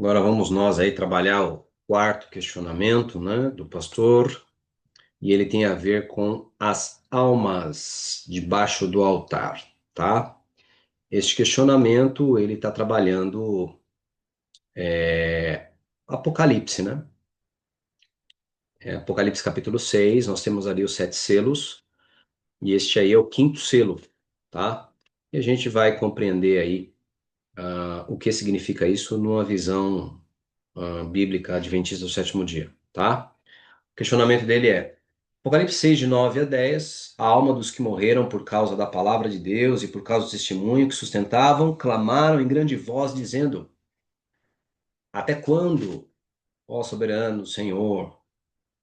Agora vamos nós aí trabalhar o quarto questionamento, né, do pastor, e ele tem a ver com as almas debaixo do altar, tá? Este questionamento, ele está trabalhando Apocalipse, né? Apocalipse capítulo 6. Nós temos ali os sete selos, e este aí é o quinto selo, tá? E a gente vai compreender aí o que significa isso numa visão bíblica adventista do sétimo dia, tá? O questionamento dele é: Apocalipse 6, de 9 a 10, a alma dos que morreram por causa da palavra de Deus e por causa do testemunho que sustentavam, clamaram em grande voz, dizendo: Até quando, ó soberano Senhor,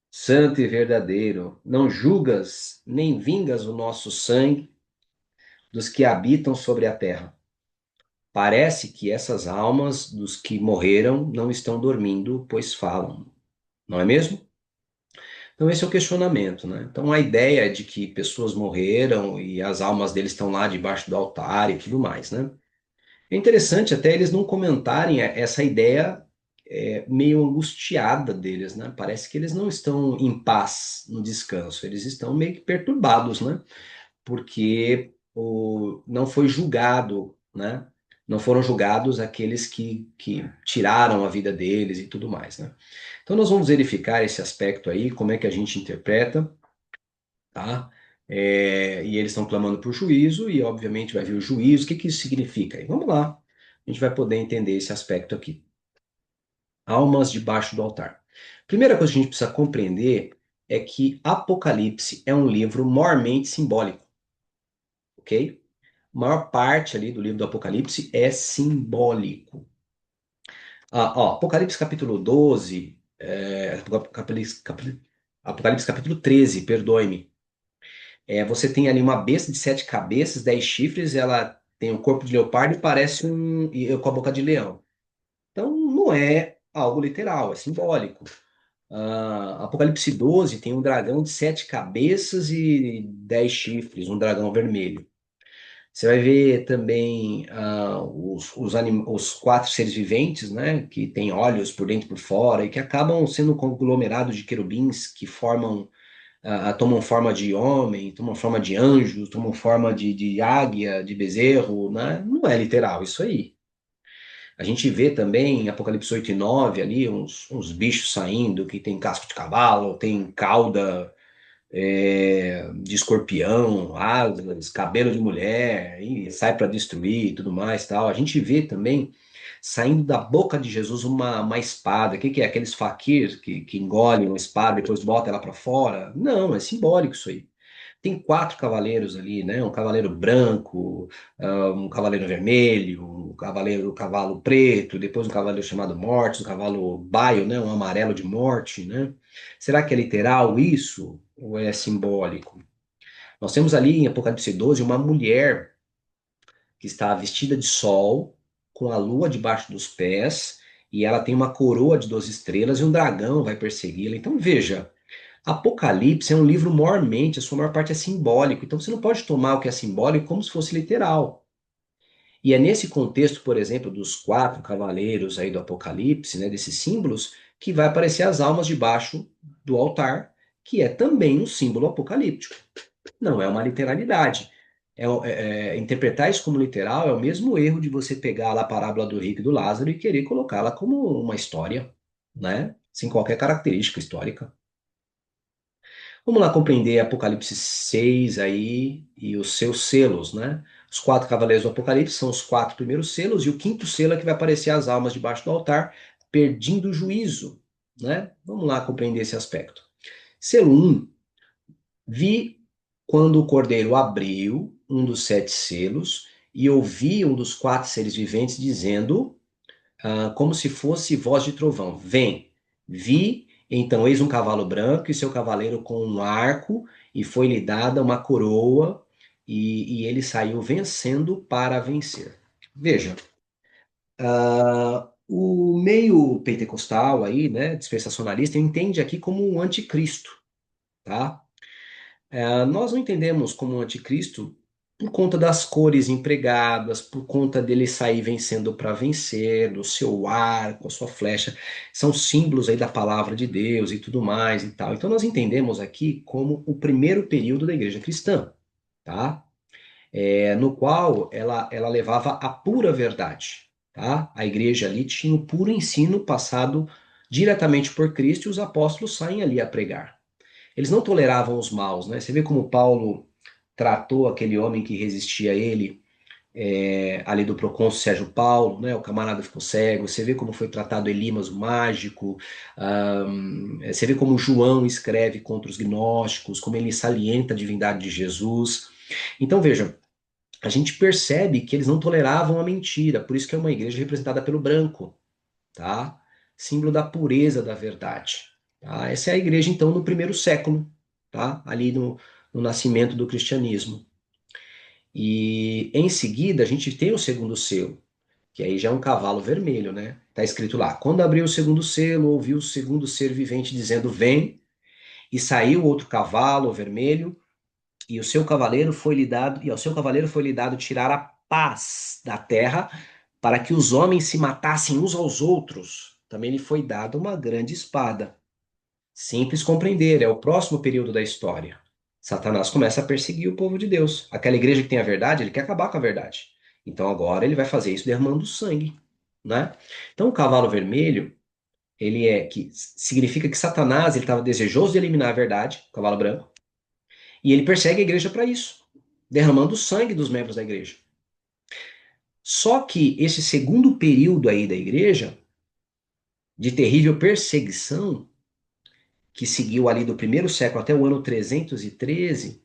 santo e verdadeiro, não julgas nem vingas o nosso sangue dos que habitam sobre a terra? Parece que essas almas dos que morreram não estão dormindo, pois falam, não é mesmo? Então, esse é o questionamento, né? Então, a ideia de que pessoas morreram e as almas deles estão lá debaixo do altar e tudo mais, né? É interessante até eles não comentarem essa ideia meio angustiada deles, né? Parece que eles não estão em paz no descanso, eles estão meio que perturbados, né? Porque não foi julgado, né? Não foram julgados aqueles que tiraram a vida deles e tudo mais, né? Então nós vamos verificar esse aspecto aí, como é que a gente interpreta, tá? E eles estão clamando por juízo, e obviamente vai vir o juízo. O que que isso significa? E vamos lá, a gente vai poder entender esse aspecto aqui. Almas debaixo do altar. Primeira coisa que a gente precisa compreender é que Apocalipse é um livro mormente simbólico, ok? A maior parte ali do livro do Apocalipse é simbólico. Apocalipse capítulo 12, Apocalipse capítulo 13, perdoe-me. Você tem ali uma besta de sete cabeças, dez chifres, ela tem o corpo de leopardo e parece com a boca de leão. Então não é algo literal, é simbólico. Apocalipse 12 tem um dragão de sete cabeças e dez chifres, um dragão vermelho. Você vai ver também os quatro seres viventes, né, que têm olhos por dentro e por fora e que acabam sendo um conglomerado de querubins que tomam forma de homem, tomam forma de anjos, tomam forma de águia, de bezerro, né? Não é literal isso aí. A gente vê também em Apocalipse 8 e 9 ali uns bichos saindo que tem casco de cavalo, tem cauda de escorpião, asas, cabelo de mulher, e sai para destruir e tudo mais, tal. A gente vê também saindo da boca de Jesus uma espada. O que que é? Aqueles faquir que engolem uma espada e depois botam ela para fora? Não, é simbólico isso aí. Tem quatro cavaleiros ali, né? Um cavaleiro branco, um cavaleiro vermelho, um cavalo preto, depois um cavaleiro chamado Morte, um cavalo baio, né? Um amarelo de morte, né? Será que é literal isso ou é simbólico? Nós temos ali em Apocalipse 12 uma mulher que está vestida de sol, com a lua debaixo dos pés, e ela tem uma coroa de 12 estrelas e um dragão vai persegui-la. Então veja, Apocalipse é um livro mormente, a sua maior parte é simbólico, então você não pode tomar o que é simbólico como se fosse literal. E é nesse contexto, por exemplo, dos quatro cavaleiros aí do Apocalipse, né, desses símbolos, que vai aparecer as almas debaixo do altar, que é também um símbolo apocalíptico. Não é uma literalidade. Interpretar isso como literal é o mesmo erro de você pegar lá a parábola do rico e do Lázaro e querer colocá-la como uma história, né? Sem qualquer característica histórica. Vamos lá compreender Apocalipse 6 aí e os seus selos, né? Os quatro cavaleiros do Apocalipse são os quatro primeiros selos, e o quinto selo é que vai aparecer as almas debaixo do altar, perdendo o juízo, né? Vamos lá compreender esse aspecto. Selo um: vi quando o cordeiro abriu um dos sete selos e ouvi um dos quatro seres viventes dizendo, como se fosse voz de trovão: Vem. Vi, então, eis um cavalo branco e seu cavaleiro com um arco, e foi-lhe dada uma coroa, e ele saiu vencendo para vencer. Veja, o meio pentecostal aí, né, dispensacionalista, entende aqui como um anticristo, tá? Nós não entendemos como um anticristo por conta das cores empregadas, por conta dele sair vencendo para vencer, do seu arco, a sua flecha, são símbolos aí da palavra de Deus e tudo mais e tal. Então nós entendemos aqui como o primeiro período da igreja cristã, tá? No qual ela levava a pura verdade, tá? A igreja ali tinha o puro ensino passado diretamente por Cristo e os apóstolos saem ali a pregar. Eles não toleravam os maus, né? Você vê como Paulo tratou aquele homem que resistia a ele, ali do procônsul Sérgio Paulo, né? O camarada ficou cego. Você vê como foi tratado Elimas, o mágico. Você vê como João escreve contra os gnósticos, como ele salienta a divindade de Jesus. Então, veja, a gente percebe que eles não toleravam a mentira, por isso que é uma igreja representada pelo branco, tá? Símbolo da pureza da verdade. Tá? Essa é a igreja, então, no primeiro século, tá? Ali no nascimento do cristianismo. E em seguida a gente tem o segundo selo, que aí já é um cavalo vermelho, né? Tá escrito lá: quando abriu o segundo selo, ouviu o segundo ser vivente dizendo: vem, e saiu outro cavalo vermelho, e o seu cavaleiro foi lhe dado, e ao seu cavaleiro foi lhe dado tirar a paz da terra, para que os homens se matassem uns aos outros. Também lhe foi dada uma grande espada. Simples compreender, é o próximo período da história. Satanás começa a perseguir o povo de Deus. Aquela igreja que tem a verdade, ele quer acabar com a verdade. Então agora ele vai fazer isso derramando sangue, né? Então o cavalo vermelho, ele é que significa que Satanás ele estava desejoso de eliminar a verdade, o cavalo branco, e ele persegue a igreja para isso, derramando o sangue dos membros da igreja. Só que esse segundo período aí da igreja, de terrível perseguição, que seguiu ali do primeiro século até o ano 313,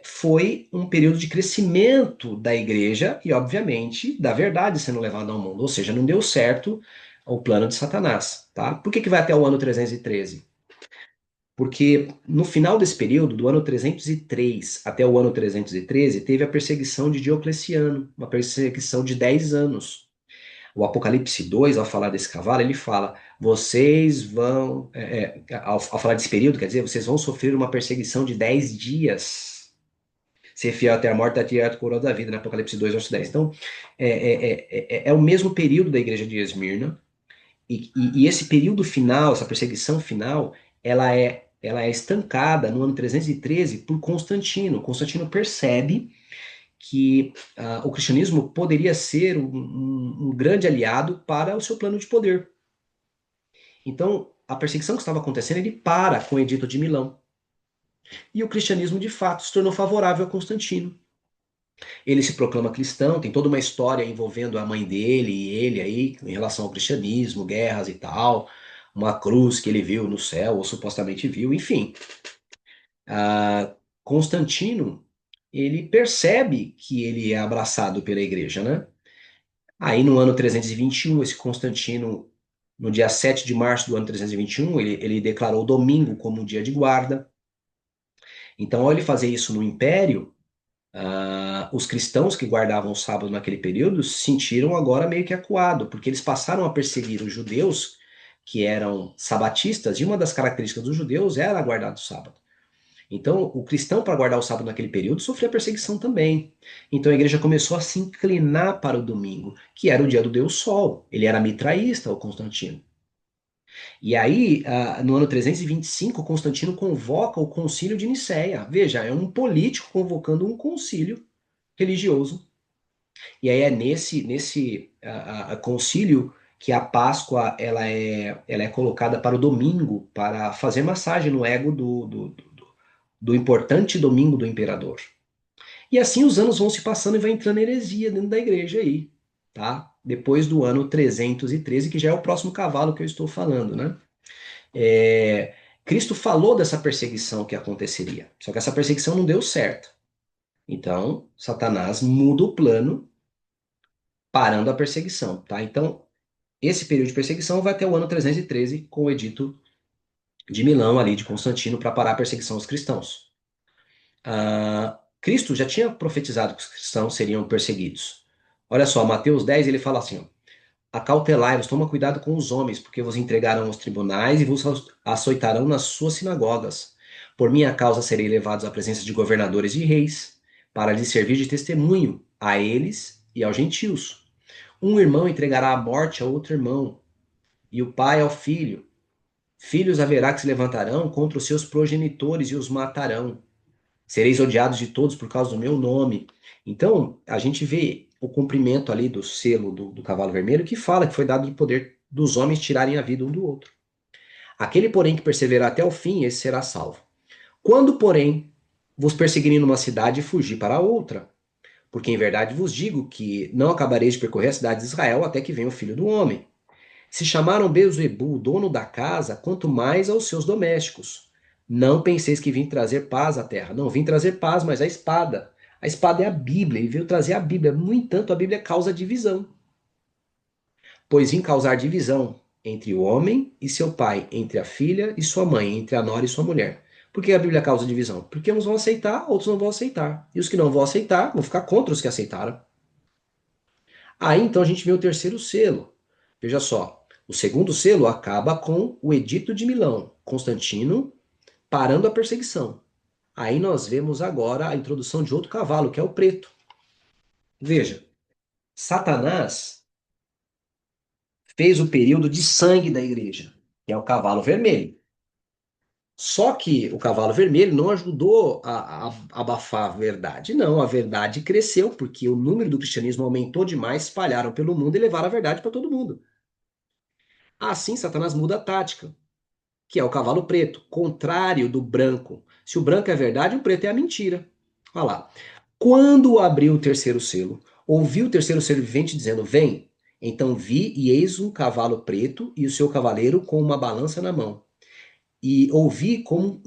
foi um período de crescimento da igreja e, obviamente, da verdade sendo levada ao mundo. Ou seja, não deu certo o plano de Satanás. Tá? Por que vai até o ano 313? Porque no final desse período, do ano 303 até o ano 313, teve a perseguição de Diocleciano, uma perseguição de 10 anos. O Apocalipse 2, ao falar desse cavalo, ele fala: vocês vão, ao falar desse período, quer dizer, vocês vão sofrer uma perseguição de 10 dias. Ser fiel até a morte, da tirada a coroa da vida, né? Apocalipse 2, verso 10. Então, é o mesmo período da igreja de Esmirna, e esse período final, essa perseguição final, ela é estancada no ano 313 por Constantino. Constantino percebe que o cristianismo poderia ser um grande aliado para o seu plano de poder. Então, a perseguição que estava acontecendo, ele para com o Edito de Milão. E o cristianismo, de fato, se tornou favorável a Constantino. Ele se proclama cristão, tem toda uma história envolvendo a mãe dele e ele aí, em relação ao cristianismo, guerras e tal, uma cruz que ele viu no céu, ou supostamente viu, enfim. Constantino, ele percebe que ele é abraçado pela igreja, né? Aí no ano 321, esse Constantino, no dia 7 de março do ano 321, ele declarou o domingo como dia de guarda. Então, ao ele fazer isso no Império, os cristãos que guardavam o sábado naquele período se sentiram agora meio que acuados, porque eles passaram a perseguir os judeus, que eram sabatistas, e uma das características dos judeus era guardar o sábado. Então, o cristão, para guardar o sábado naquele período, sofria perseguição também. Então, a igreja começou a se inclinar para o domingo, que era o dia do Deus Sol. Ele era mitraísta, o Constantino. E aí, no ano 325, Constantino convoca o concílio de Nicéia. Veja, é um político convocando um concílio religioso. E aí é nesse concílio que a Páscoa ela é colocada para o domingo, para fazer massagem no ego do importante domingo do imperador. E assim os anos vão se passando e vai entrando heresia dentro da igreja aí, tá? Depois do ano 313, que já é o próximo cavalo que eu estou falando, né? Cristo falou dessa perseguição que aconteceria, só que essa perseguição não deu certo. Então, Satanás muda o plano, parando a perseguição, tá? Então, esse período de perseguição vai até o ano 313, com o edito de Milão ali, de Constantino, para parar a perseguição aos cristãos. Cristo já tinha profetizado que os cristãos seriam perseguidos. Olha só, Mateus 10, ele fala assim, ó: acautelai-vos, toma cuidado com os homens, porque vos entregarão aos tribunais e vos açoitarão nas suas sinagogas. Por minha causa serei levados à presença de governadores e reis, para lhes servir de testemunho a eles e aos gentios. Um irmão entregará a morte a outro irmão, e o pai ao filho. Filhos haverá que se levantarão contra os seus progenitores e os matarão. Sereis odiados de todos por causa do meu nome. Então, a gente vê o cumprimento ali do selo do cavalo vermelho, que fala que foi dado o poder dos homens tirarem a vida um do outro. Aquele, porém, que perseverar até o fim, esse será salvo. Quando, porém, vos perseguirem numa cidade e fugir para outra, porque em verdade vos digo que não acabareis de percorrer a cidade de Israel até que venha o Filho do Homem. Se chamaram Beelzebul, dono da casa, quanto mais aos seus domésticos. Não penseis que vim trazer paz à terra. Não, vim trazer paz, mas a espada. A espada é a Bíblia, ele veio trazer a Bíblia. No entanto, a Bíblia causa divisão. Pois vim causar divisão entre o homem e seu pai, entre a filha e sua mãe, entre a nora e sua mulher. Por que a Bíblia causa divisão? Porque uns vão aceitar, outros não vão aceitar. E os que não vão aceitar vão ficar contra os que aceitaram. Aí então a gente vê o terceiro selo. Veja só, o segundo selo acaba com o Edito de Milão, Constantino parando a perseguição. Aí nós vemos agora a introdução de outro cavalo, que é o preto. Veja, Satanás fez o período de sangue da igreja, que é o cavalo vermelho. Só que o cavalo vermelho não ajudou a abafar a verdade. Não, a verdade cresceu, porque o número do cristianismo aumentou demais, espalharam pelo mundo e levaram a verdade para todo mundo. Assim, Satanás muda a tática, que é o cavalo preto, contrário do branco. Se o branco é verdade, o preto é a mentira. Olha lá. Quando abriu o terceiro selo, ouvi o terceiro selo vivente dizendo: Vem. Então vi e eis um cavalo preto e o seu cavaleiro com uma balança na mão. E ouvi como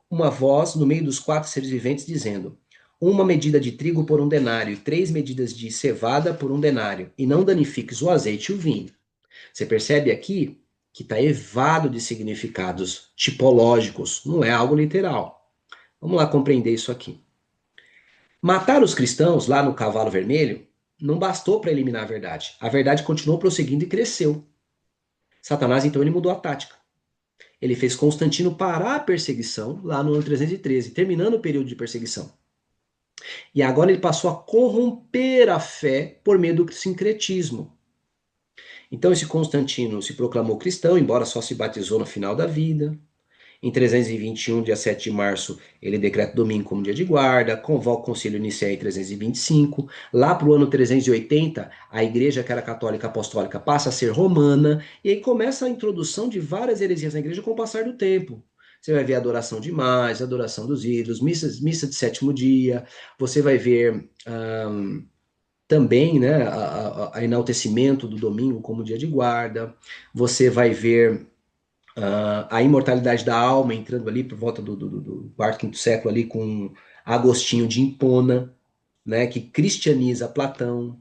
uma voz no meio dos quatro seres viventes dizendo: Uma medida de trigo por um denário, e 3 medidas de cevada por um denário, e não danifiques o azeite e o vinho. Você percebe aqui que está evado de significados tipológicos, não é algo literal. Vamos lá compreender isso aqui. Matar os cristãos lá no cavalo vermelho não bastou para eliminar a verdade. A verdade continuou prosseguindo e cresceu. Satanás então ele mudou a tática. Ele fez Constantino parar a perseguição lá no ano 313, terminando o período de perseguição. E agora ele passou a corromper a fé por meio do sincretismo. Então esse Constantino se proclamou cristão, embora só se batizou no final da vida. Em 321, dia 7 de março, ele decreta o domingo como dia de guarda, convoca o concílio Nicéia em 325. Lá para o ano 380, a igreja que era católica apostólica passa a ser romana, e aí começa a introdução de várias heresias na igreja com o passar do tempo. Você vai ver a adoração de imagens, a adoração dos ídolos, missa de sétimo dia, você vai ver também né, a enaltecimento do domingo como dia de guarda, você vai ver a imortalidade da alma entrando ali por volta do quarto, quinto século ali com Agostinho de Hipona, né, que cristianiza Platão,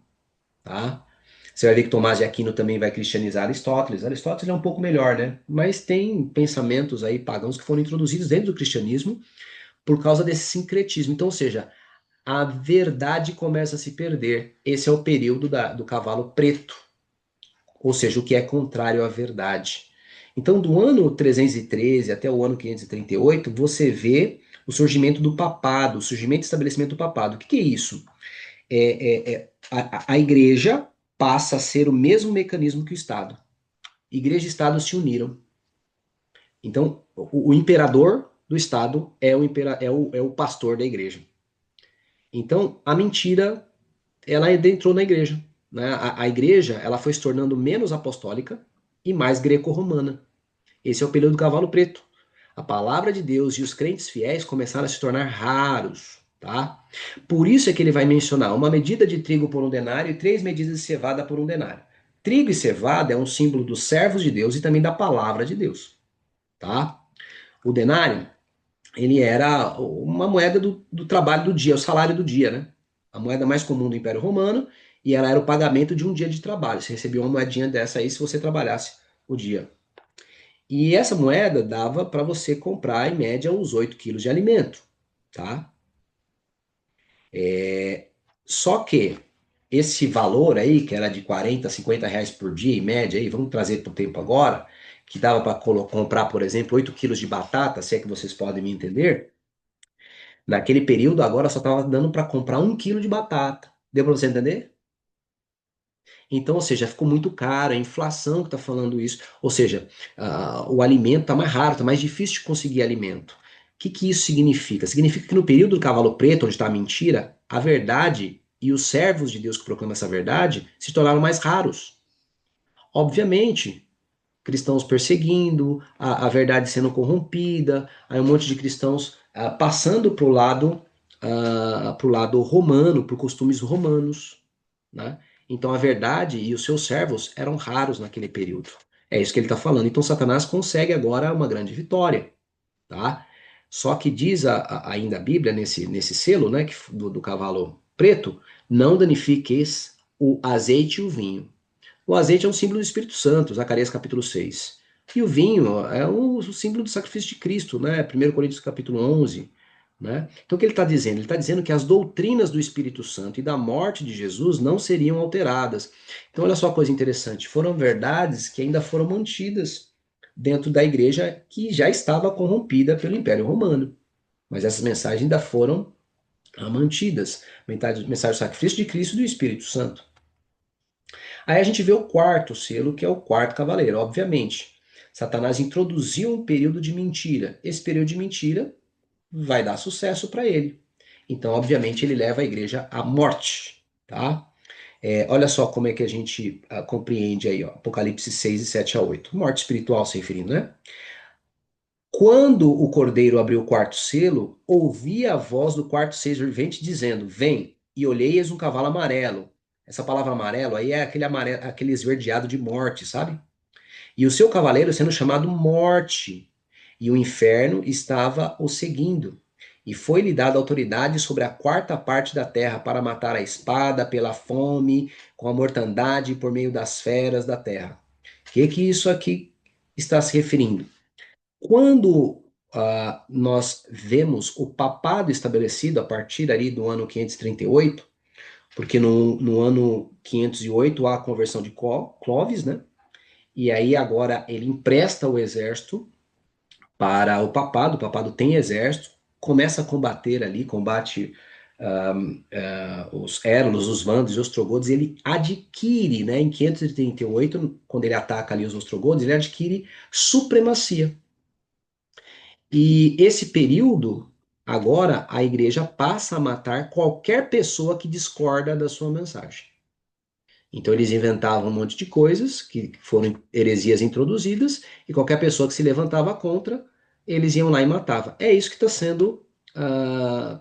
tá? Você vai ver que Tomás de Aquino também vai cristianizar Aristóteles. Aristóteles é um pouco melhor, né? Mas tem pensamentos aí pagãos que foram introduzidos dentro do cristianismo por causa desse sincretismo. Então, ou seja, a verdade começa a se perder. Esse é o período do cavalo preto, ou seja, o que é contrário à verdade. Então, do ano 313 até o ano 538, você vê o surgimento do papado, o surgimento e estabelecimento do papado. O que é isso? A igreja passa a ser o mesmo mecanismo que o Estado. Igreja e Estado se uniram. Então, o imperador do Estado é o pastor da igreja. Então, a mentira, ela entrou na igreja. Né? A igreja ela foi se tornando menos apostólica e mais greco-romana. Esse é o período do cavalo preto. A palavra de Deus e os crentes fiéis começaram a se tornar raros, tá? Por isso é que ele vai mencionar uma medida de trigo por um denário e 3 medidas de cevada por um denário. Trigo e cevada é um símbolo dos servos de Deus e também da palavra de Deus, tá? O denário, ele era uma moeda do trabalho do dia, o salário do dia, né? A moeda mais comum do Império Romano e ela era o pagamento de um dia de trabalho. Você recebia uma moedinha dessa aí se você trabalhasse o dia. E essa moeda dava para você comprar, em média, uns 8 quilos de alimento, tá? Só que esse valor aí, que era de 40, 50 reais por dia, em média, aí, vamos trazer para o tempo agora, que dava para comprar, por exemplo, 8 quilos de batata, se é que vocês podem me entender, Naquele período, agora só estava dando para comprar 1 quilo de batata. Deu para você entender? Então, ou seja, ficou muito caro, é a inflação que está falando isso. Ou seja, o alimento está mais raro, está mais difícil de conseguir alimento. O que que isso significa? Significa que no período do cavalo preto, onde está a mentira, a verdade e os servos de Deus que proclamam essa verdade se tornaram mais raros. Obviamente, cristãos perseguindo, a verdade sendo corrompida, aí um monte de cristãos passando pro lado romano, por costumes romanos, né? Então a verdade e os seus servos eram raros naquele período. É isso que ele está falando. Então Satanás consegue agora uma grande vitória, tá? Só que diz ainda a Bíblia nesse selo, né, do cavalo preto, não danifiqueis o azeite e o vinho. O azeite é um símbolo do Espírito Santo, Zacarias capítulo 6. E o vinho é o símbolo do sacrifício de Cristo, né? 1 Coríntios capítulo 11. Né? Então o que ele está dizendo? Ele está dizendo que as doutrinas do Espírito Santo e da morte de Jesus não seriam alteradas. Então olha só a coisa interessante, foram verdades que ainda foram mantidas dentro da igreja que já estava corrompida pelo Império Romano. Mas essas mensagens ainda foram mantidas. Mensagem do sacrifício de Cristo e do Espírito Santo. Aí a gente vê o quarto selo, que é o quarto cavaleiro, obviamente. Satanás introduziu um período de mentira. Esse período de mentira vai dar sucesso para ele. Então, obviamente, ele leva a igreja à morte, tá? Olha só como é que a gente compreende aí, ó, Apocalipse 6 e 7 a 8. Morte espiritual se referindo, né? Quando o cordeiro abriu o quarto selo, ouvi a voz do quarto seja vivente dizendo: Vem, e olhei eis um cavalo amarelo. Essa palavra amarelo aí é aquele amarelo, aquele esverdeado de morte, sabe? E o seu cavaleiro sendo chamado Morte, e o inferno estava o seguindo. E foi-lhe dada autoridade sobre a quarta parte da terra para matar a espada, pela fome, com a mortandade por meio das feras da terra. O que isso aqui está se referindo? Quando nós vemos o papado estabelecido a partir ali do ano 538, porque no ano 508 há a conversão de Clovis, né? E aí agora ele empresta o exército para o papado tem exército, começa a combater ali, combate os Érulos, os Vândalos e os Ostrogodos, ele adquire, né, em 538, quando ele ataca ali os Ostrogodos, ele adquire supremacia. E esse período, agora, a igreja passa a matar qualquer pessoa que discorda da sua mensagem. Então eles inventavam um monte de coisas que foram heresias introduzidas, e qualquer pessoa que se levantava contra, eles iam lá e matavam. É isso que está sendo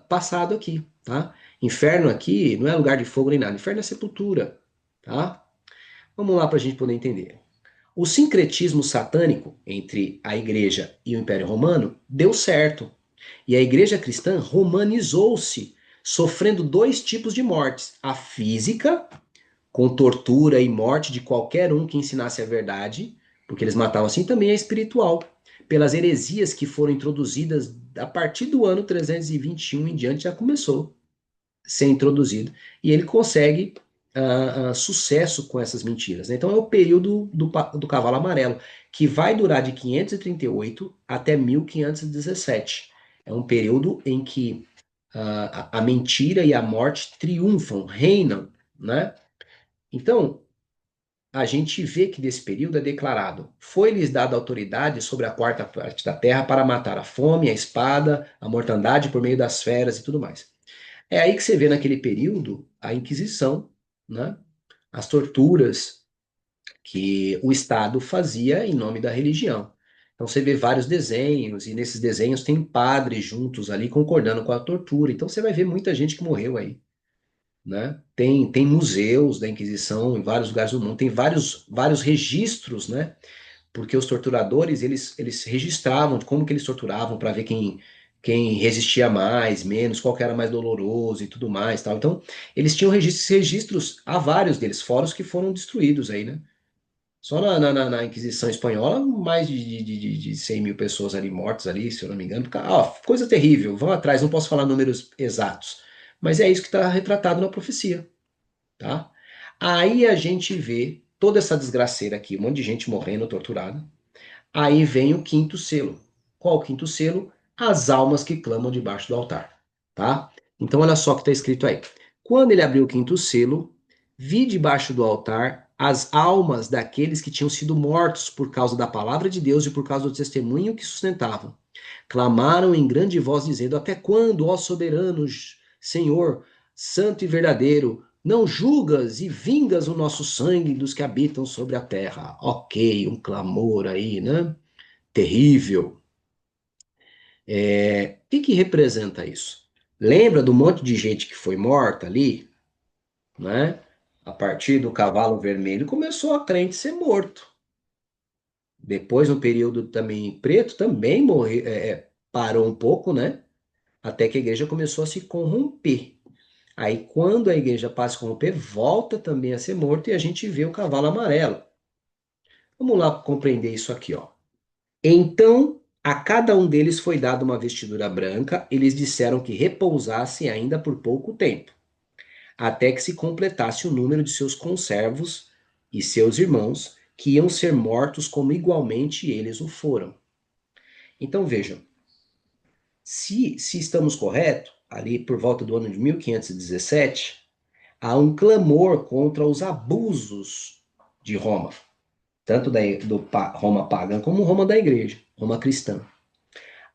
passado aqui, tá? Inferno aqui não é lugar de fogo nem nada, inferno é sepultura, tá? Vamos lá para a gente poder entender. O sincretismo satânico entre a igreja e o Império Romano deu certo. E a igreja cristã romanizou-se, sofrendo dois tipos de mortes: a física, com tortura e morte de qualquer um que ensinasse a verdade, porque eles matavam assim, também a espiritual, pelas heresias que foram introduzidas a partir do ano 321 em diante, já começou a ser introduzido. E ele consegue sucesso com essas mentiras, né? Então é o período do cavalo amarelo, que vai durar de 538 até 1517. É um período em que a mentira e a morte triunfam, reinam, né? Então, a gente vê que nesse período é declarado: foi-lhes dada autoridade sobre a quarta parte da terra para matar a fome, a espada, a mortandade por meio das feras e tudo mais. É aí que você vê naquele período a Inquisição, né? As torturas que o Estado fazia em nome da religião. Então você vê vários desenhos, e nesses desenhos tem padres juntos ali concordando com a tortura. Então você vai ver muita gente que morreu aí, né? Tem museus da Inquisição em vários lugares do mundo, tem vários registros, né? Porque os torturadores, eles registravam como que eles torturavam para ver quem resistia mais, menos, qual que era mais doloroso e tudo mais, tal. Então, eles tinham registros, há vários deles, fora os que foram destruídos aí, né? Só na Inquisição Espanhola, mais de 100 mil pessoas ali mortas ali, se eu não me engano. Coisa terrível, vão atrás, não posso falar números exatos. Mas é isso que está retratado na profecia, tá? Aí a gente vê toda essa desgraceira aqui, um monte de gente morrendo, torturada. Aí vem o quinto selo. Qual o quinto selo? As almas que clamam debaixo do altar. tá? Então, olha só o que está escrito aí. Quando ele abriu o quinto selo, vi debaixo do altar as almas daqueles que tinham sido mortos por causa da palavra de Deus e por causa do testemunho que sustentavam. Clamaram em grande voz, dizendo: Até quando, ó soberano Senhor, santo e verdadeiro, não julgas e vingas o nosso sangue dos que habitam sobre a terra? Ok, um clamor aí, né? Terrível. O que representa isso? Lembra do monte de gente que foi morta ali, né? A partir do cavalo vermelho começou a crente ser morto. Depois, no período também preto, também parou um pouco, né? Até que a igreja começou a se corromper. Aí, quando a igreja passa a se corromper, volta também a ser morto e a gente vê o cavalo amarelo. Vamos lá compreender isso aqui, ó. Então, a cada um deles foi dada uma vestidura branca, eles disseram que repousasse ainda por pouco tempo, até que se completasse o número de seus conservos e seus irmãos, que iam ser mortos como igualmente eles o foram. Então vejam, se estamos corretos, ali por volta do ano de 1517, há um clamor contra os abusos de Roma, tanto Roma pagã como Roma da igreja, Roma cristã.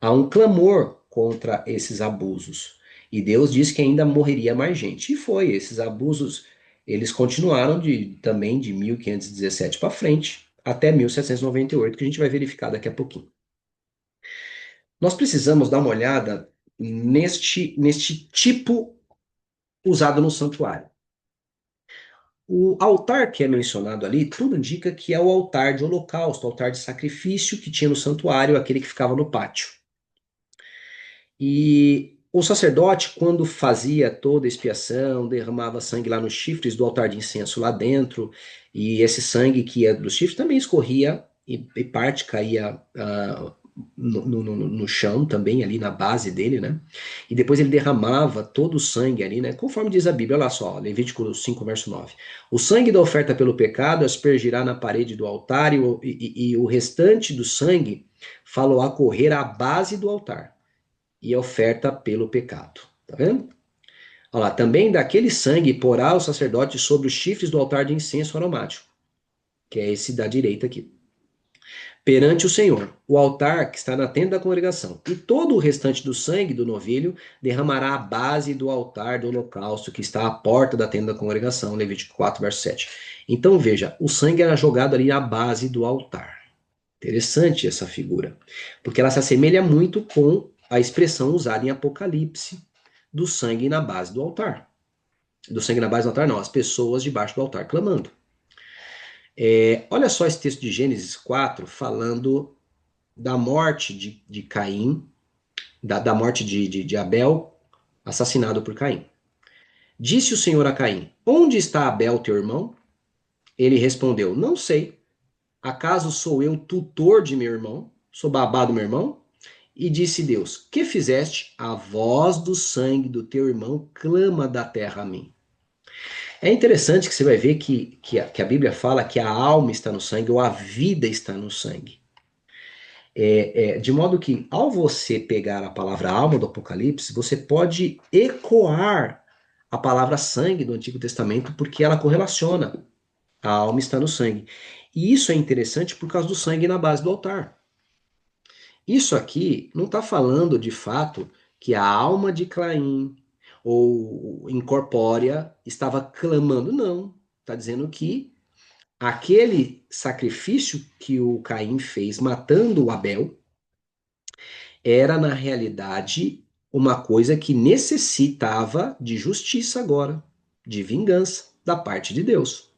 Há um clamor contra esses abusos. E Deus disse que ainda morreria mais gente. E foi, esses abusos, eles continuaram também de 1517 para frente, até 1798, que a gente vai verificar daqui a pouquinho. Nós precisamos dar uma olhada neste tipo usado no santuário. O altar que é mencionado ali, tudo indica que é o altar de holocausto, o altar de sacrifício que tinha no santuário, aquele que ficava no pátio. E o sacerdote, quando fazia toda a expiação, derramava sangue lá nos chifres do altar de incenso lá dentro, e esse sangue que ia dos chifres também escorria e parte caía no chão também, ali na base dele, né? E depois ele derramava todo o sangue ali, né? Conforme diz a Bíblia, olha só, Levítico 5, verso 9. O sangue da oferta pelo pecado aspergirá na parede do altar e o restante do sangue falou a correr à base do altar e oferta pelo pecado. Tá vendo? Olha lá, também daquele sangue porá o sacerdote sobre os chifres do altar de incenso aromático, que é esse da direita aqui. Perante o Senhor, o altar que está na tenda da congregação, e todo o restante do sangue do novilho derramará a base do altar do holocausto, que está à porta da tenda da congregação, Levítico 4, verso 7. Então veja, o sangue era jogado ali na base do altar. Interessante essa figura, porque ela se assemelha muito com a expressão usada em Apocalipse do sangue na base do altar. Do sangue na base do altar, não, as pessoas debaixo do altar clamando. Olha só esse texto de Gênesis 4 falando da morte de Caim, da morte de Abel, assassinado por Caim. Disse o Senhor a Caim: Onde está Abel, teu irmão? Ele respondeu: Não sei. Acaso sou eu tutor de meu irmão? Sou babá do meu irmão? E disse Deus: Que fizeste? A voz do sangue do teu irmão clama da terra a mim. É interessante que você vai ver que a Bíblia fala que a alma está no sangue ou a vida está no sangue. De modo que, ao você pegar a palavra alma do Apocalipse, você pode ecoar a palavra sangue do Antigo Testamento, porque ela correlaciona. A alma está no sangue. E isso é interessante por causa do sangue na base do altar. Isso aqui não está falando de fato que a alma de Caim ou incorpórea estava clamando, não. Está dizendo que aquele sacrifício que o Caim fez matando o Abel era, na realidade, uma coisa que necessitava de justiça agora, de vingança da parte de Deus.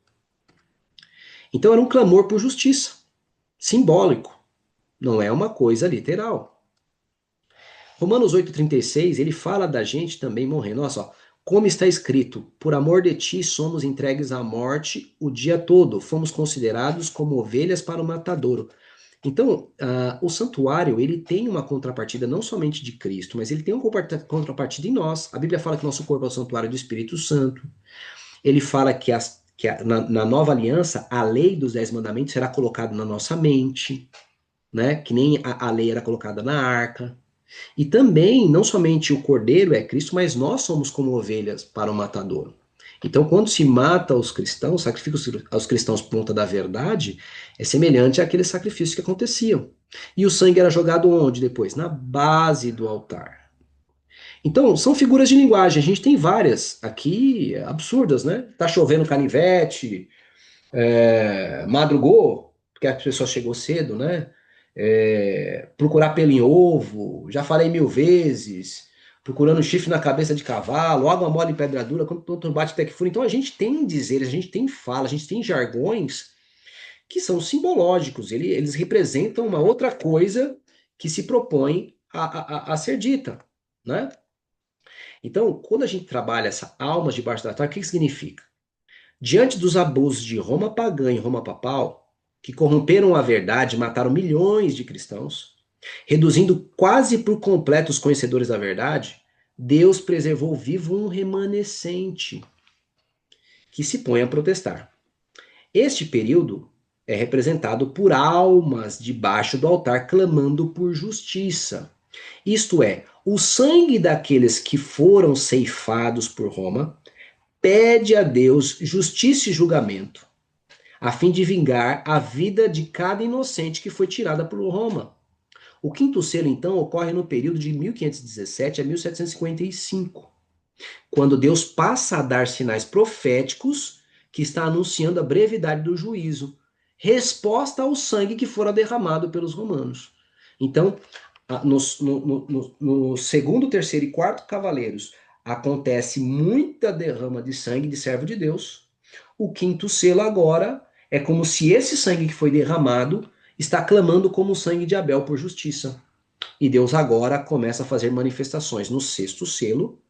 Então era um clamor por justiça, simbólico, não é uma coisa literal. Romanos 8,36, ele fala da gente também morrendo. Olha só, como está escrito, por amor de ti somos entregues à morte o dia todo, fomos considerados como ovelhas para o matadouro. Então, o santuário, ele tem uma contrapartida não somente de Cristo, mas ele tem uma contrapartida em nós. A Bíblia fala que nosso corpo é o santuário do Espírito Santo. Ele fala na nova aliança, a lei dos 10 mandamentos será colocada na nossa mente, né? Que nem a lei era colocada na arca. E também, não somente o cordeiro é Cristo, mas nós somos como ovelhas para o matadouro. Então, quando se mata os cristãos, sacrifica os cristãos por conta da verdade, é semelhante àqueles sacrifícios que aconteciam. E o sangue era jogado onde depois? Na base do altar. Então, são figuras de linguagem. A gente tem várias aqui absurdas, né? Tá chovendo canivete, madrugou, porque a pessoa chegou cedo, né? Procurar pelo em ovo, já falei 1000 vezes, procurando chifre na cabeça de cavalo, água mole em pedra dura, quando outro bate até que fura. Então a gente tem dizeres, a gente tem fala, a gente tem jargões que são simbológicos, eles representam uma outra coisa que se propõe a ser dita, né? Então, quando a gente trabalha essa almas debaixo da terra, o que significa? Diante dos abusos de Roma pagã e Roma papal, que corromperam a verdade e mataram milhões de cristãos, reduzindo quase por completo os conhecedores da verdade, Deus preservou vivo um remanescente que se põe a protestar. Este período é representado por almas debaixo do altar clamando por justiça. Isto é, o sangue daqueles que foram ceifados por Roma pede a Deus justiça e julgamento, a fim de vingar a vida de cada inocente que foi tirada por Roma. O quinto selo, então, ocorre no período de 1517 a 1755, quando Deus passa a dar sinais proféticos que está anunciando a brevidade do juízo, resposta ao sangue que fora derramado pelos romanos. Então, no segundo, terceiro e quarto cavaleiros acontece muita derrama de sangue de servo de Deus. O quinto selo agora é como se esse sangue que foi derramado está clamando como o sangue de Abel por justiça. E Deus agora começa a fazer manifestações no sexto selo,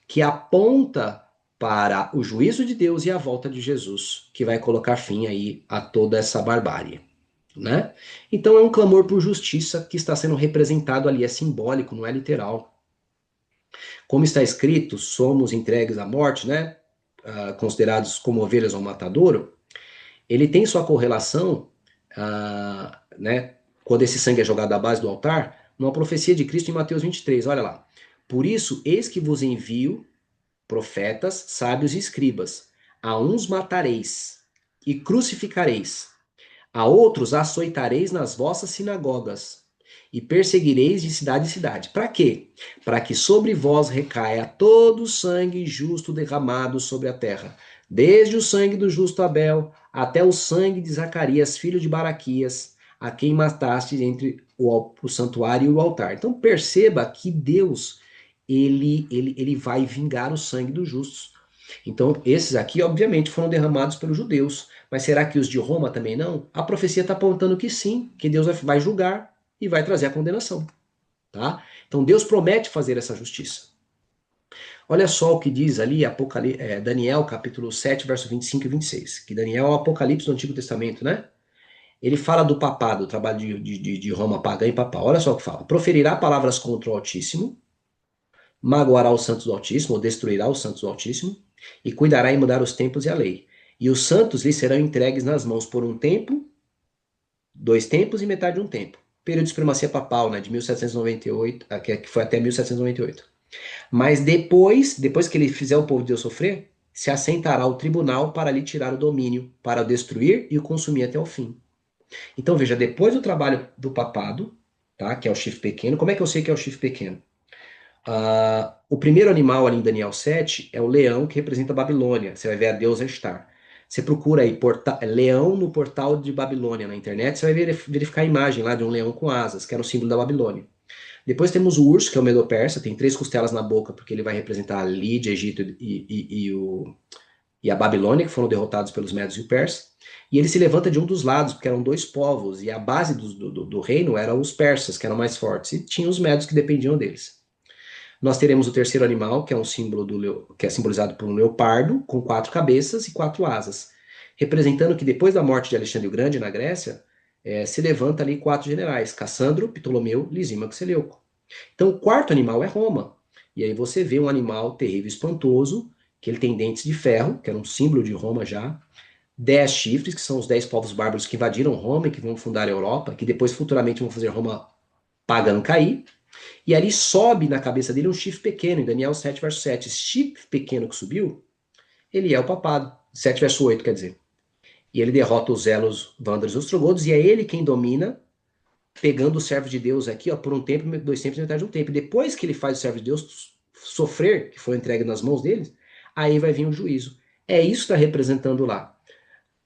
que aponta para o juízo de Deus e a volta de Jesus, que vai colocar fim aí a toda essa barbárie, né? Então é um clamor por justiça que está sendo representado ali, é simbólico, não é literal. Como está escrito, somos entregues à morte, né? Considerados como ovelhas ao matadouro. Ele tem sua correlação, né? Quando esse sangue é jogado à base do altar, numa profecia de Cristo em Mateus 23. Olha lá. Por isso, eis que vos envio profetas, sábios e escribas. A uns matareis e crucificareis, a outros açoitareis nas vossas sinagogas e perseguireis de cidade em cidade. Para quê? Para que sobre vós recaia todo o sangue justo derramado sobre a terra, desde o sangue do justo Abel até o sangue de Zacarias, filho de Baraquias, a quem mataste entre o santuário e o altar. Então perceba que Deus ele vai vingar o sangue dos justos. Então, esses aqui, obviamente, foram derramados pelos judeus. Mas será que os de Roma também não? A profecia está apontando que sim, que Deus vai julgar e vai trazer a condenação. Tá? Então, Deus promete fazer essa justiça. Olha só o que diz ali Daniel, capítulo 7, verso 25 e 26. Que Daniel é o Apocalipse do Antigo Testamento, né? Ele fala do papado, o trabalho de Roma pagã e papal. Olha só o que fala. Proferirá palavras contra o Altíssimo, magoará os santos do Altíssimo, ou destruirá os santos do Altíssimo, e cuidará em mudar os tempos e a lei. E os santos lhe serão entregues nas mãos por um tempo, 2 tempos e metade de um tempo. Período de supremacia papal, né, de 1798, que foi até 1798. Mas depois que ele fizer o povo de Deus sofrer, se assentará o tribunal para lhe tirar o domínio, para o destruir e o consumir até o fim. Então veja, depois do trabalho do papado, tá, que é o chifre pequeno, como é que eu sei que é o chifre pequeno? O primeiro animal ali em Daniel 7 é o leão, que representa a Babilônia. Você vai ver a deusa Estar. Você procura aí leão no portal de Babilônia na internet, você vai verificar a imagem lá de um leão com asas, que era o símbolo da Babilônia. Depois temos o urso, que é o Medo-Persa, tem 3 costelas na boca, porque ele vai representar a Lídia, Egito e a Babilônia, que foram derrotados pelos Medos e o Persa. E ele se levanta de um dos lados, porque eram 2 povos, e a base do reino eram os persas, que eram mais fortes, e tinha os Medos que dependiam deles. Nós teremos o terceiro animal, que é um símbolo que é simbolizado por um leopardo, com 4 cabeças e 4 asas, representando que depois da morte de Alexandre o Grande na Grécia, se levanta ali 4 generais, Cassandro, Ptolomeu, Lisímaco e Seleuco. Então o quarto animal é Roma. E aí você vê um animal terrível e espantoso, que ele tem dentes de ferro, que era um símbolo de Roma já, 10 chifres, que são os 10 povos bárbaros que invadiram Roma e que vão fundar a Europa, que depois futuramente vão fazer Roma pagã cair, E ali sobe na cabeça dele um chifre pequeno, em Daniel 7, verso 7. Esse chifre pequeno que subiu, ele é o papado. 7, verso 8, quer dizer. E ele derrota os Elos, Vândalos e Ostrogodos, e é ele quem domina, pegando o servo de Deus aqui, ó, por um tempo, 2 tempos e metade de um tempo. E depois que ele faz o servo de Deus sofrer, que foi entregue nas mãos deles, aí vai vir o juízo. É isso que está representando lá.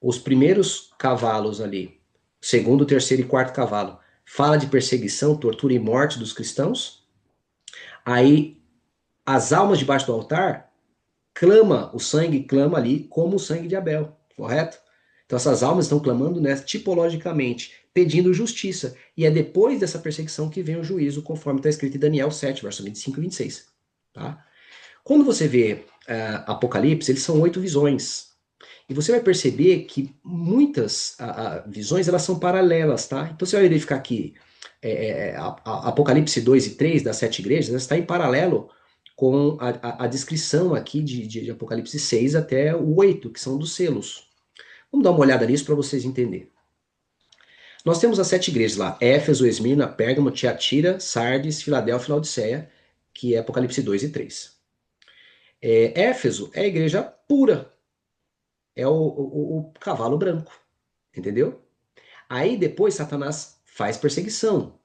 Os primeiros cavalos ali, segundo, terceiro e quarto cavalo, fala de perseguição, tortura e morte dos cristãos. Aí as almas debaixo do altar clama, o sangue clama ali como o sangue de Abel, correto? Então essas almas estão clamando, né, tipologicamente, pedindo justiça. E é depois dessa perseguição que vem o juízo, conforme está escrito em Daniel 7, verso 25 e 26. Tá? Quando você vê Apocalipse, eles são 8 visões. E você vai perceber que muitas visões elas são paralelas, tá? Então você vai verificar que Apocalipse 2 e 3 das 7 igrejas está em paralelo com a descrição aqui de Apocalipse 6 até o 8, que são dos selos. Vamos dar uma olhada nisso para vocês entenderem. Nós temos as 7 igrejas lá: Éfeso, Esmirna, Pérgamo, Tiatira, Sardes, Filadélfia e Laodiceia, que é Apocalipse 2 e 3. Éfeso é a igreja pura, é o cavalo branco, entendeu? Aí depois Satanás faz perseguição,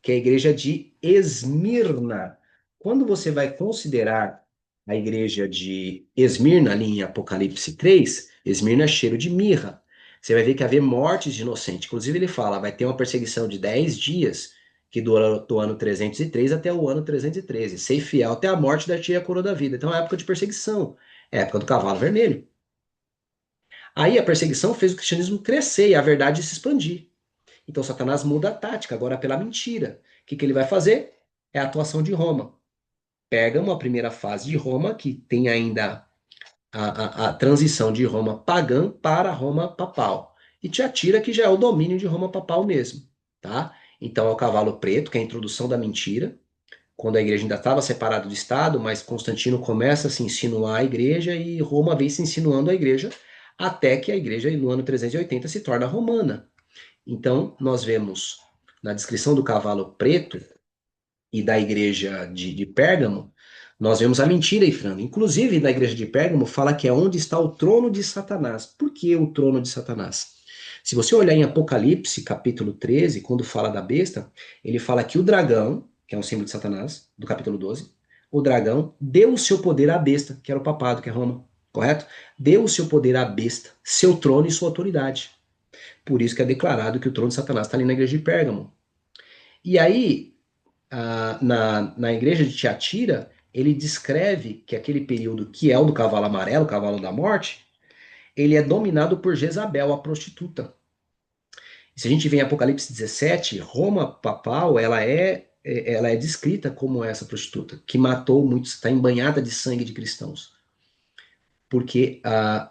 que é a igreja de Esmirna. Quando você vai considerar a igreja de Esmirna, ali em Apocalipse 3, Esmirna é cheiro de mirra. Você vai ver que haver mortes de inocente. Inclusive, ele fala, vai ter uma perseguição de 10 dias, que do ano 303 até o ano 313. Ser fiel até a morte da tia coroa da vida. Então, é a época de perseguição. É a época do cavalo vermelho. Aí, a perseguição fez o cristianismo crescer e a verdade se expandir. Então Satanás muda a tática, agora pela mentira. O que ele vai fazer? É a atuação de Roma. Pérgamo, a primeira fase de Roma, que tem ainda a transição de Roma pagã para Roma papal. E Tiatira, que já é o domínio de Roma papal mesmo. Tá? Então é o cavalo preto, que é a introdução da mentira, quando a igreja ainda estava separada do Estado, mas Constantino começa a se insinuar à igreja e Roma vem se insinuando à igreja, até que a igreja, no ano 380, se torna romana. Então, nós vemos na descrição do cavalo preto e da igreja de Pérgamo, nós vemos a mentira entrando. Inclusive, na igreja de Pérgamo, fala que é onde está o trono de Satanás. Por que o trono de Satanás? Se você olhar em Apocalipse, capítulo 13, quando fala da besta, ele fala que o dragão, que é um símbolo de Satanás, do capítulo 12, o dragão deu o seu poder à besta, que era o papado, que é Roma, correto? Deu o seu poder à besta, seu trono e sua autoridade. Por isso que é declarado que o trono de Satanás está ali na igreja de Pérgamo. E aí, na igreja de Tiatira, ele descreve que aquele período que é o do cavalo amarelo, o cavalo da morte, ele é dominado por Jezabel, a prostituta. Se a gente vê em Apocalipse 17, Roma papal, ela é descrita como essa prostituta, que matou muitos, está embanhada de sangue de cristãos. Porque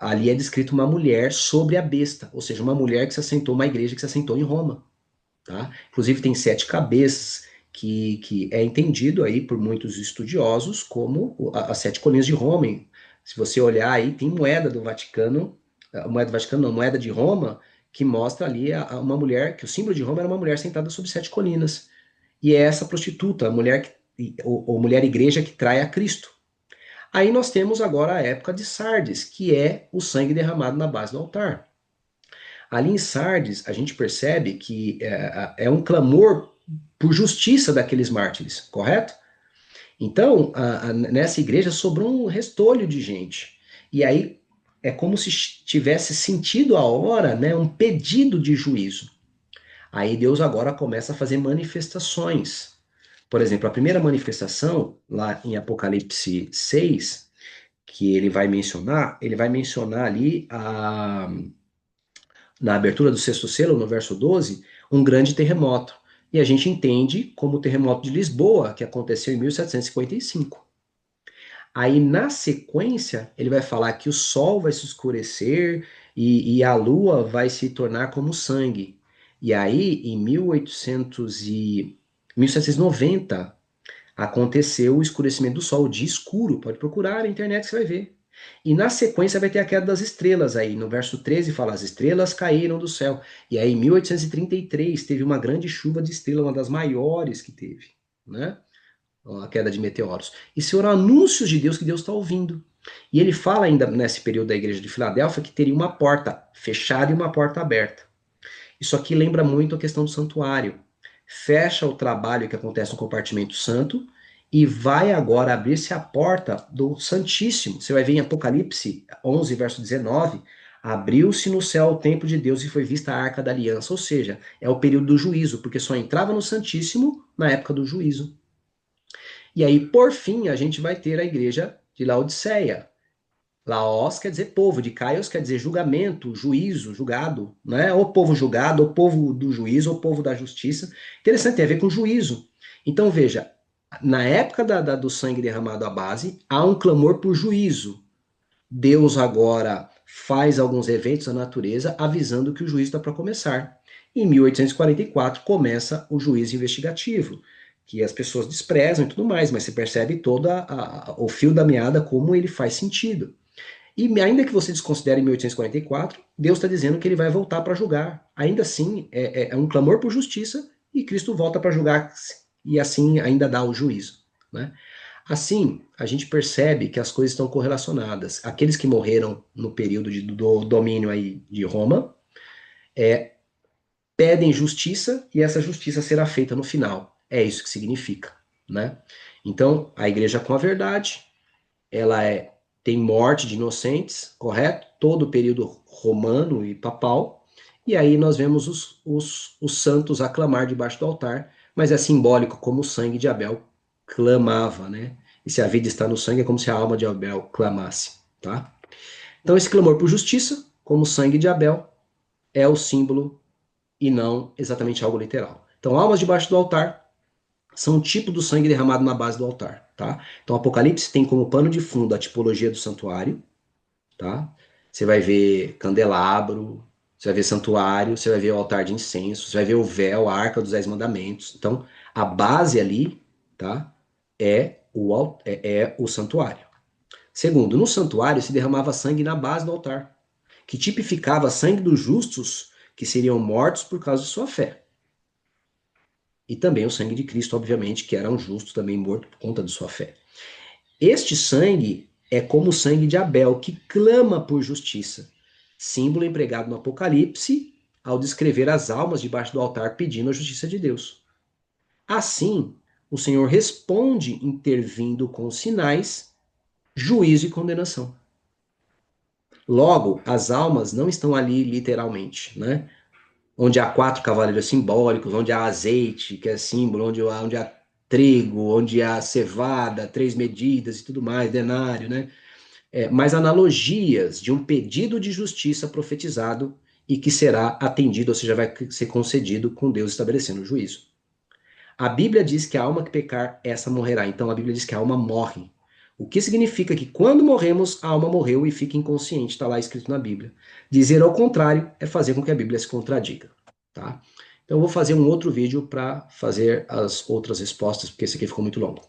ali é descrita uma mulher sobre a besta, ou seja, uma mulher que se assentou, uma igreja que se assentou em Roma. Tá? Inclusive tem 7 cabeças, que é entendido aí por muitos estudiosos como as 7 colinas de Roma. Se você olhar aí, tem moeda do Vaticano, moeda do Vaticano não, moeda de Roma, que mostra ali uma mulher, que o símbolo de Roma era uma mulher sentada sobre 7 colinas. E é essa prostituta, a mulher, ou mulher igreja que trai a Cristo. Aí nós temos agora a época de Sardes, que é o sangue derramado na base do altar. Ali em Sardes, a gente percebe que é um clamor por justiça daqueles mártires, correto? Então, nessa igreja sobrou um restolho de gente. E aí é como se tivesse sentido a hora, né, um pedido de juízo. Aí Deus agora começa a fazer manifestações. Por exemplo, a primeira manifestação, lá em Apocalipse 6, que ele vai mencionar ali na abertura do sexto selo, no verso 12, um grande terremoto. E a gente entende como o terremoto de Lisboa, que aconteceu em 1755. Aí, na sequência, ele vai falar que o sol vai se escurecer e a lua vai se tornar como sangue. E aí, em 1790, aconteceu o escurecimento do sol, o dia escuro. Pode procurar na internet que você vai ver. E na sequência vai ter a queda das estrelas aí. No verso 13 fala, as estrelas caíram do céu. E aí em 1833 teve uma grande chuva de estrela, uma das maiores que teve. né? A queda de meteoros. Isso eram anúncios de Deus que Deus está ouvindo. E ele fala ainda nesse período da igreja de Filadélfia que teria uma porta fechada e uma porta aberta. Isso aqui lembra muito a questão do santuário. Fecha o trabalho que acontece no compartimento santo e vai agora abrir-se a porta do Santíssimo. Você vai ver em Apocalipse 11, verso 19, abriu-se no céu o templo de Deus e foi vista a arca da aliança, ou seja, é o período do juízo, porque só entrava no Santíssimo na época do juízo. E aí, por fim, a gente vai ter a igreja de Laodiceia. Laos quer dizer povo, de Kaios quer dizer julgamento, juízo, julgado, né? Ou povo julgado, ou povo do juízo, ou povo da justiça. Interessante, tem a ver com juízo. Então veja, na época do sangue derramado à base, há um clamor por juízo. Deus agora faz alguns eventos da natureza avisando que o juízo está para começar. Em 1844 começa o juízo investigativo, que as pessoas desprezam e tudo mais, mas se percebe todo o fio da meada como ele faz sentido. E ainda que você desconsidere 1844, Deus está dizendo que ele vai voltar para julgar. Ainda assim, é um clamor por justiça e Cristo volta para julgar e assim ainda dá o juízo. Né? Assim, a gente percebe que as coisas estão correlacionadas. Aqueles que morreram no período do domínio aí de Roma pedem justiça e essa justiça será feita no final. É isso que significa. Né? Então, a igreja com a verdade, ela tem morte de inocentes, correto? Todo o período romano e papal. E aí nós vemos os santos a clamar debaixo do altar, mas é simbólico como o sangue de Abel clamava, né? E se a vida está no sangue, é como se a alma de Abel clamasse, tá? Então esse clamor por justiça, como o sangue de Abel, é o símbolo e não exatamente algo literal. Então almas debaixo do altar são um tipo do sangue derramado na base do altar, tá? Então Apocalipse tem como pano de fundo a tipologia do santuário, tá? Você vai ver candelabro, você vai ver santuário, você vai ver o altar de incenso, você vai ver o véu, a arca dos 10 mandamentos. Então, a base ali, tá? É o santuário. Segundo, no santuário se derramava sangue na base do altar, que tipificava sangue dos justos que seriam mortos por causa de sua fé. E também o sangue de Cristo, obviamente, que era um justo também morto por conta de sua fé. Este sangue é como o sangue de Abel, que clama por justiça, símbolo empregado no Apocalipse ao descrever as almas debaixo do altar pedindo a justiça de Deus. Assim, o Senhor responde intervindo com sinais, juízo e condenação. Logo, as almas não estão ali literalmente, né? Onde há 4 cavaleiros simbólicos, onde há azeite, que é símbolo, onde há trigo, onde há cevada, 3 medidas e tudo mais, denário, né? Mas analogias de um pedido de justiça profetizado e que será atendido, ou seja, vai ser concedido com Deus estabelecendo o juízo. A Bíblia diz que a alma que pecar, essa morrerá. Então a Bíblia diz que a alma morre. O que significa que quando morremos, a alma morreu e fica inconsciente, está lá escrito na Bíblia. Dizer ao contrário é fazer com que a Bíblia se contradiga. Tá? Então eu vou fazer um outro vídeo para fazer as outras respostas, porque esse aqui ficou muito longo.